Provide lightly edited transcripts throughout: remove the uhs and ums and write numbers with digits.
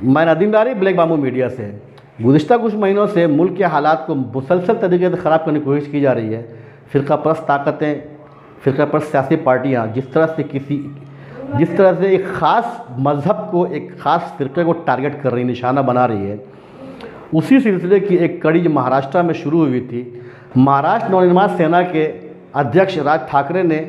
मैं नदीम लारी black bamboo media से। गुज़िश्ता कुछ महीनों से मुल्क के हालात को मुसलसल तरीके से ख़राब करने की कोशिश की जा रही है। फ़िरका परस्त ताकतें, फ़िरका परस्त सियासी पार्टियाँ जिस तरह से एक ख़ास मज़हब को, एक ख़ास फ़िरके को टारगेट कर रही, निशाना बना रही है, उसी सिलसिले की एक कड़ी जो महाराष्ट्र में शुरू हुई थी। महाराष्ट्र नवनिर्माण सेना के अध्यक्ष राज ठाकरे ने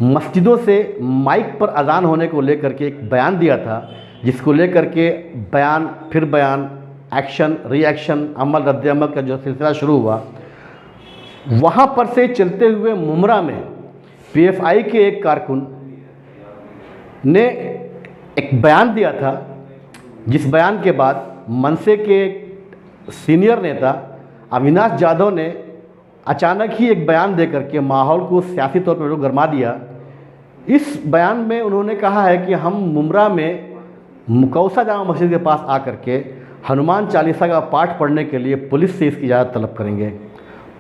मस्जिदों से माइक पर अजान होने को लेकर के एक बयान दिया था, जिसको लेकर के बयान फिर बयान, एक्शन रिएक्शन, अमल रद्द-ए-अमल का जो सिलसिला शुरू हुआ, वहाँ पर से चलते हुए मुमरा में पीएफआई के एक कारकुन ने एक बयान दिया था, जिस बयान के बाद मनसे के सीनियर नेता अविनाश जाधव ने अचानक ही एक बयान देकर के माहौल को सियासी तौर पर गरमा दिया। इस बयान में उन्होंने कहा है कि हम मुमरा में मुकौसा जामा मस्जिद के पास आकर के हनुमान चालीसा का पाठ पढ़ने के लिए पुलिस से इसकी इजाज़त तलब करेंगे।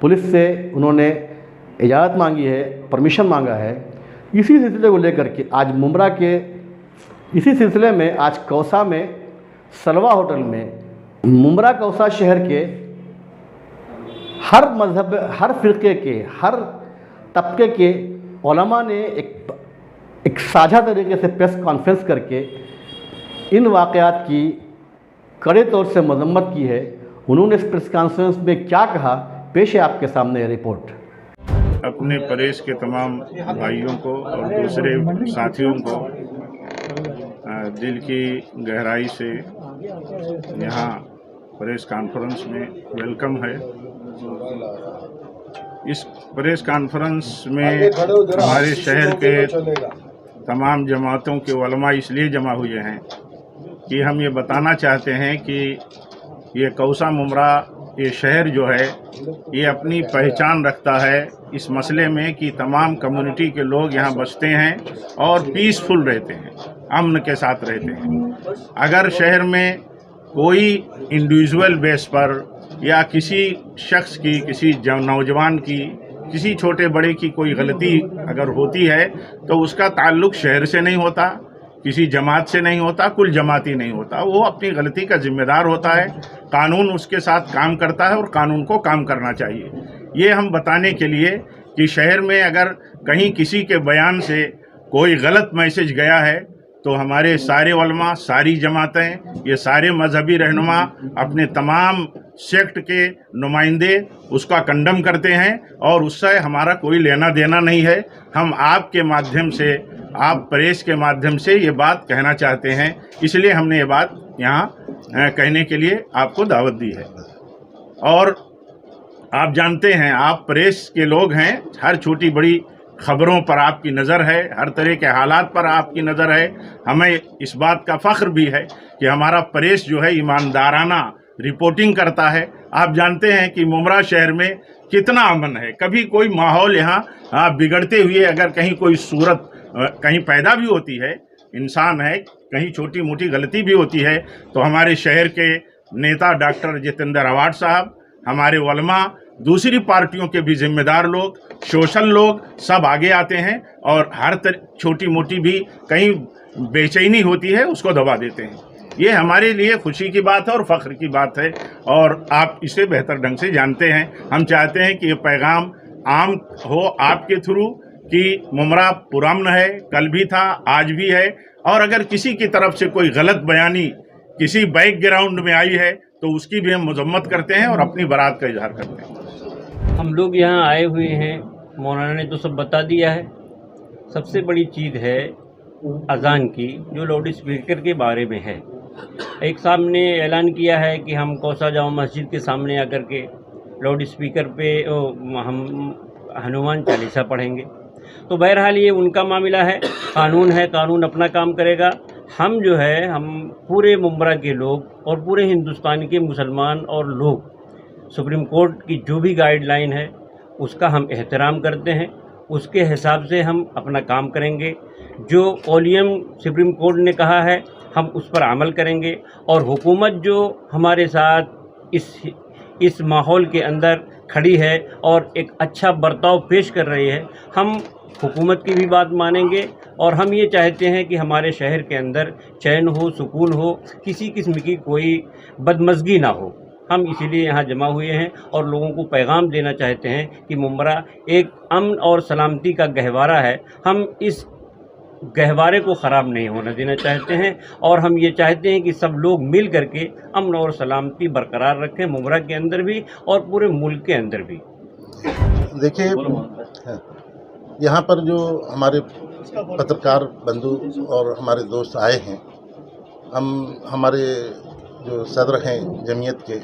पुलिस से उन्होंने इजाज़त मांगी है, परमिशन मांगा है। इसी सिलसिले को लेकर के आज मुमरा के इसी सिलसिले में आज कौसा में सलवा होटल में मुमरा कौसा शहर के हर मज़हब, हर फ़िरके के, हर तबके के उलमा ने एक साझा तरीके से प्रेस कॉन्फ्रेंस करके इन वाक़यात की कड़े तौर से मजम्मत की है। उन्होंने इस प्रेस कॉन्फ्रेंस में क्या कहा, पेश है आपके सामने रिपोर्ट। अपने प्रेस के तमाम भाइयों को और दूसरे साथियों को दिल की गहराई से यहाँ प्रेस कॉन्फ्रेंस में वेलकम है। इस प्रेस कॉन्फ्रेंस में हमारे शहर के तमाम जमातों के उलमा इसलिए जमा हुए हैं कि हम ये बताना चाहते हैं कि ये कौसा मुमरा, ये शहर जो है, ये अपनी पहचान रखता है इस मसले में कि तमाम कम्युनिटी के लोग यहाँ बसते हैं और पीसफुल रहते हैं, अमन के साथ रहते हैं। अगर शहर में कोई इंडिविजुअल बेस पर या किसी शख्स की, किसी नौजवान की, किसी छोटे बड़े की कोई गलती अगर होती है तो उसका ताल्लुक़ शहर से नहीं होता, किसी जमात से नहीं होता, कुल जमाती नहीं होता। वो अपनी गलती का जिम्मेदार होता है। कानून उसके साथ काम करता है और कानून को काम करना चाहिए। ये हम बताने के लिए कि शहर में अगर कहीं किसी के बयान से कोई गलत मैसेज गया है तो हमारे सारे उलमा, सारी जमातें, ये सारे मजहबी रहनुमा, अपने तमाम सेक्ट के नुमाइंदे उसका कंडम करते हैं और उससे हमारा कोई लेना देना नहीं है। हम आपके माध्यम से, आप प्रेस के माध्यम से ये बात कहना चाहते हैं, इसलिए हमने ये बात यहाँ कहने के लिए आपको दावत दी है। और आप जानते हैं, आप प्रेस के लोग हैं, हर छोटी बड़ी खबरों पर आपकी नज़र है, हर तरह के हालात पर आपकी नज़र है। हमें इस बात का फ़ख्र भी है कि हमारा प्रेस जो है ईमानदाराना रिपोर्टिंग करता है। आप जानते हैं कि मुमरा शहर में कितना अमन है। कभी कोई माहौल यहाँ बिगड़ते हुए अगर कहीं कोई सूरत कहीं पैदा भी होती है, इंसान है, कहीं छोटी मोटी गलती भी होती है, तो हमारे शहर के नेता डॉक्टर जितेंद्र अवार्ड साहब, हमारे उलमा, दूसरी पार्टियों के भी जिम्मेदार लोग, सोशल लोग सब आगे आते हैं और हर छोटी मोटी भी कहीं बेचैनी होती है उसको दबा देते हैं। ये हमारे लिए खुशी की बात है और फ़ख्र की बात है और आप इसे बेहतर ढंग से जानते हैं। हम चाहते हैं कि ये पैगाम आम हो आपके थ्रू कि मुमरा पुरअमन है, कल भी था, आज भी है, और अगर किसी की तरफ से कोई गलत बयानी किसी बैकग्राउंड में आई है तो उसकी भी हम मजम्मत करते हैं और अपनी बरात का इजहार करते हैं। हम लोग यहाँ आए हुए हैं, मौलाना ने तो सब बता दिया है। सबसे बड़ी चीज़ है अज़ान की, जो लाउड स्पीकर के बारे में है। एक साहब ने ऐलान किया है कि हम कौसा जामा मस्जिद के सामने आकर के लाउड स्पीकर पे हम हनुमान चालीसा पढ़ेंगे। तो बहरहाल ये उनका मामला है, कानून है, कानून अपना काम करेगा। हम जो है, हम पूरे मुमरा के लोग और पूरे हिंदुस्तान के मुसलमान और लोग सुप्रीम कोर्ट की जो भी गाइडलाइन है उसका हम एहतराम करते हैं, उसके हिसाब से हम अपना काम करेंगे। जो ओलियम सुप्रीम कोर्ट ने कहा है हम उस पर अमल करेंगे और हुकूमत जो हमारे साथ इस माहौल के अंदर खड़ी है और एक अच्छा बर्ताव पेश कर रही है, हम हुकूमत की भी बात मानेंगे और हम ये चाहते हैं कि हमारे शहर के अंदर चैन हो, सुकून हो, किसी किस्म की कोई बदमज़गी ना हो। हम इसीलिए यहाँ जमा हुए हैं और लोगों को पैगाम देना चाहते हैं कि मुंब्रा एक अमन और सलामती का गहवारा है। हम इस गहवारे को ख़राब नहीं होने देना चाहते हैं और हम ये चाहते हैं कि सब लोग मिल करके अमन और सलामती बरकरार रखें, मुंब्रा के अंदर भी और पूरे मुल्क के अंदर भी। देखिए, यहाँ पर जो हमारे पत्रकार बंधु और हमारे दोस्त आए हैं, हमारे जो सदर हैं जमीयत के,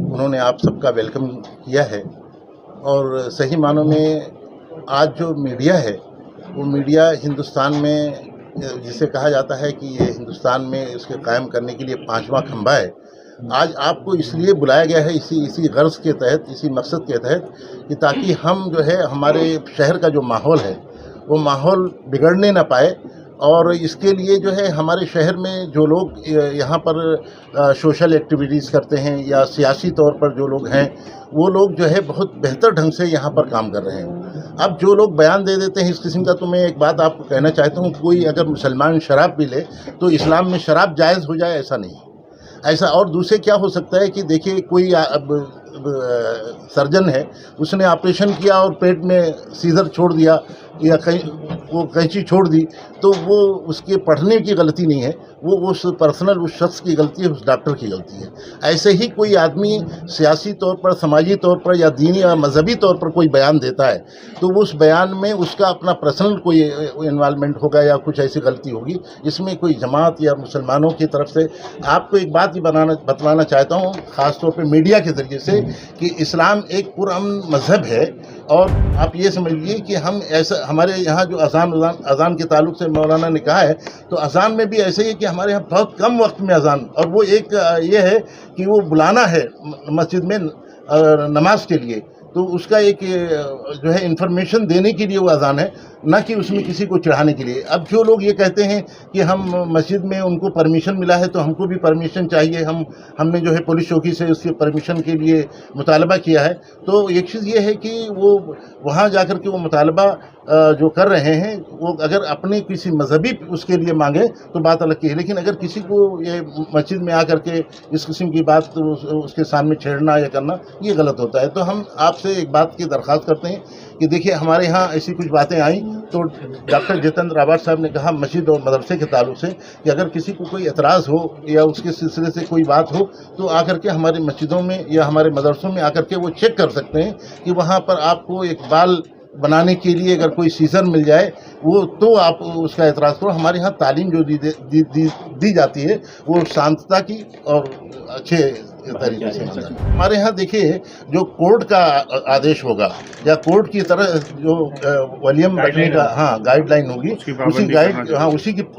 उन्होंने आप सबका वेलकम किया है। और सही मानों में आज जो मीडिया है वो मीडिया हिंदुस्तान में, जिसे कहा जाता है कि ये हिंदुस्तान में इसके कायम करने के लिए 5वां खंभा है। आज आपको इसलिए बुलाया गया है इसी गर्ज के तहत, इसी मकसद के तहत, कि ताकि हम जो है हमारे शहर का जो माहौल है वो माहौल बिगड़ने ना पाए। और इसके लिए जो है हमारे शहर में जो लोग यहाँ पर सोशल एक्टिविटीज़ करते हैं या सियासी तौर पर जो लोग हैं, वो लोग जो है बहुत बेहतर ढंग से यहाँ पर काम कर रहे हैं। अब जो लोग बयान दे देते हैं इस किस्म का, तो मैं एक बात आपको कहना चाहता हूँ, कोई अगर मुसलमान शराब पी ले तो इस्लाम में शराब जायज़ हो जाए, ऐसा नहीं। ऐसा और दूसरे क्या हो सकता है कि देखिए, कोई सर्जन है, उसने ऑपरेशन किया और पेट में सीजर छोड़ दिया या वो कैंची छोड़ दी, तो वो उसके पढ़ने की गलती नहीं है, वो उस उस शख्स की गलती है, उस डॉक्टर की गलती है। ऐसे ही कोई आदमी सियासी तौर पर, समाजी तौर पर या दीनी या मजहबी तौर पर कोई बयान देता है, तो वो उस बयान में उसका अपना पर्सनल कोई इन्वॉल्वमेंट होगा या कुछ ऐसी गलती होगी। इसमें कोई जमात या मुसलमानों की तरफ से आपको एक बात ही बतलाना चाहता हूँ, ख़ास तौर पर मीडिया के ज़रिए से, कि इस्लाम एक पुरअमन मज़हब है। और आप ये समझ लीजिए कि हम ऐसा, हमारे यहाँ जो अज़ान के ताल्लुक से मौलाना ने कहा है, तो अज़ान में भी ऐसे ही है कि हमारे यहाँ बहुत कम वक्त में अज़ान, और वो एक ये है कि वो बुलाना है मस्जिद में नमाज के लिए, तो उसका एक जो है इन्फॉर्मेशन देने के लिए वो अज़ान है, ना कि उसमें किसी को चढ़ाने के लिए। अब जो लोग ये कहते हैं कि हम मस्जिद में उनको परमिशन मिला है तो हमको भी परमिशन चाहिए, हमने जो है पुलिस चौकी से उसके परमिशन के लिए मुतालबा किया है, तो एक चीज़ ये है कि वो वहाँ जाकर के वो मुतालबा जो कर रहे हैं, वो अगर अपने किसी मजहबी उसके लिए मांगे तो बात अलग की है, लेकिन अगर किसी को ये मस्जिद में आकर के इस किस्म की बात उसके सामने छेड़ना या करना, ये गलत होता है। तो हम आपसे एक बात की दरख्वास्त करते हैं कि देखिए, हमारे यहाँ ऐसी कुछ बातें आई तो डॉक्टर जितेंद्र आबाद साहब ने कहा मस्जिद और मदरसे के ताल्लुक से कि अगर किसी को कोई एतराज़ हो या उसके सिलसिले से कोई बात हो तो आकर के हमारे मस्जिदों में या हमारे मदरसों में आकर के वो चेक कर सकते हैं कि वहाँ पर आपको एक बाल बनाने के लिए अगर कोई सीजर मिल जाए वो, तो आप उसका एतराज़ करो। हमारे यहाँ तालीम जो दी जाती है वो शांतता की और अच्छे तरीके से। हमारे यहाँ देखिए, जो कोर्ट का आदेश होगा या कोर्ट की तरह जो वॉल्यूम रखने का गाइडलाइन होगी,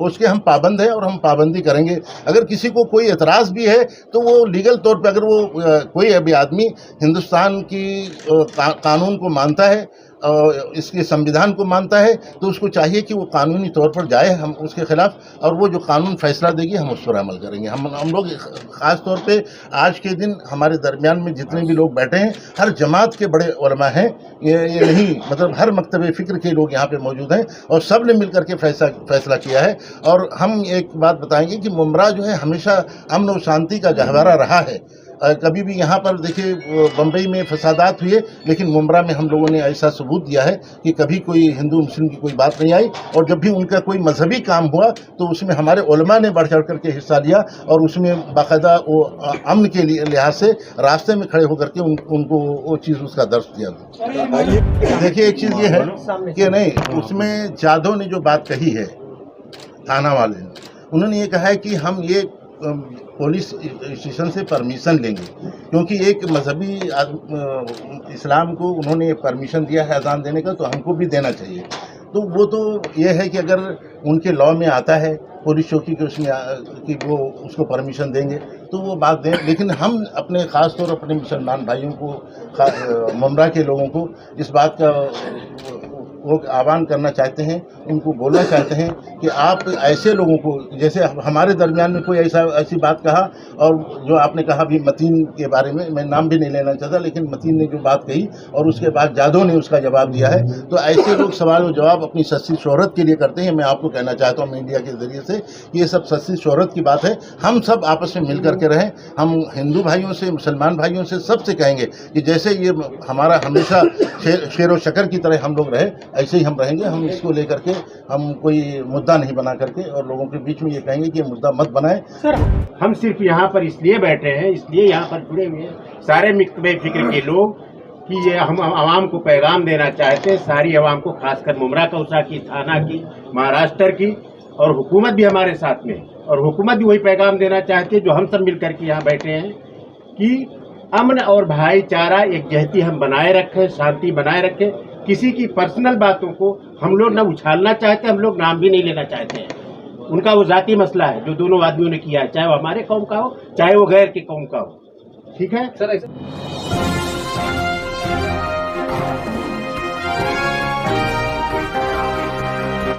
उसके हम पाबंद हैं और हम पाबंदी करेंगे। अगर किसी को कोई एतराज़ भी है तो वो लीगल तौर पे, अगर वो कोई अभी आदमी हिंदुस्तान की कानून को मानता है और इसके संविधान को मानता है, तो उसको चाहिए कि वो कानूनी तौर पर जाए हम उसके खिलाफ, और वो जो कानून फैसला देगी हम उस पर अमल करेंगे। हम लोग ख़ास तौर पे आज के दिन हमारे दरमियान में जितने भी लोग बैठे हैं, हर जमात के बड़े उलमा हैं, ये नहीं मतलब हर मकतब फ़िक्र के लोग यहाँ पे मौजूद हैं और सब ने मिल करके फैसला किया है। और हम एक बात बताएंगे कि मुंब्रा जो है हमेशा अमन और शांति का गहवारा रहा है। कभी भी यहाँ पर देखिए, बम्बई में फसादात हुए, लेकिन मुंब्रा में हम लोगों ने ऐसा सबूत दिया है कि कभी कोई हिंदू मुस्लिम की कोई बात नहीं आई, और जब भी उनका कोई मजहबी काम हुआ तो उसमें हमारे उलमा ने बढ़ चढ़ करके हिस्सा लिया और उसमें बाकायदा वो अमन के लिहाज से रास्ते में खड़े होकर के उनको वो चीज़ उसका दर्ज दिया। देखिए, एक चीज़ ये है कि नहीं, उसमें जादव ने जो बात कही है, थाना वाले ने, उन्होंने ये कहा है कि हम ये पुलिस स्टेशन से परमिशन लेंगे, क्योंकि एक मजहबी इस्लाम को उन्होंने परमिशन दिया है अजान देने का, तो हमको भी देना चाहिए। तो वो तो ये है कि अगर उनके लॉ में आता है पुलिस चौकी के उसमें कि वो उसको परमिशन देंगे तो वो बात दें, लेकिन हम अपने ख़ास तौर अपने मुसलमान भाइयों को, मुंब्रा के लोगों को इस बात का वो आह्वान करना चाहते हैं, उनको बोलना चाहते हैं कि आप ऐसे लोगों को, जैसे हमारे दरमियान में कोई ऐसी बात कहा, और जो आपने कहा भी मतीन के बारे में, मैं नाम भी नहीं लेना चाहता, लेकिन मतीन ने जो बात कही और उसके बाद जादव ने उसका जवाब दिया है, तो ऐसे लोग सवाल और जवाब अपनी सस्ती शोहरत के लिए करते हैं। मैं आपको कहना चाहता हूँ मीडिया के जरिए से, ये सब सस्ती शोहरत की बात है। हम सब आपस में मिल करके रहें। हम हिंदू भाइयों से, मुसलमान भाइयों से, सबसे कहेंगे कि जैसे ये हमारा हमेशा शेर व शकर की तरह हम लोग रहे, ऐसे ही हम रहेंगे। हम इसको लेकर के हम कोई मुद्दा नहीं बना करके और लोगों के बीच में ये कहेंगे कि ये मुद्दा मत बनाएं। सर, हम सिर्फ यहाँ पर इसलिए बैठे हैं, इसलिए यहाँ पर जुड़े हुए हैं सारे मिक्तबे फिक्र के लोग, कि ये हम आवाम को पैगाम देना चाहते हैं, सारी आवाम को, खासकर मुमरा कौसा की, थाना की, महाराष्ट्र की, और हुकूमत भी हमारे साथ में, और हुकूमत भी वही पैगाम देना चाहती है जो हम सब मिलकर के यहाँ बैठे हैं, कि अमन और भाईचारा एकजहती हम बनाए रखें, शांति बनाए रखें। किसी की पर्सनल बातों को हम लोग न उछालना चाहते, हम लोग नाम भी नहीं लेना चाहते हैं। उनका वो ज़ाती मसला है जो दोनों आदमियों ने किया है, चाहे वो हमारे कौम का हो, चाहे वो गैर की कौम का हो। ठीक है सर।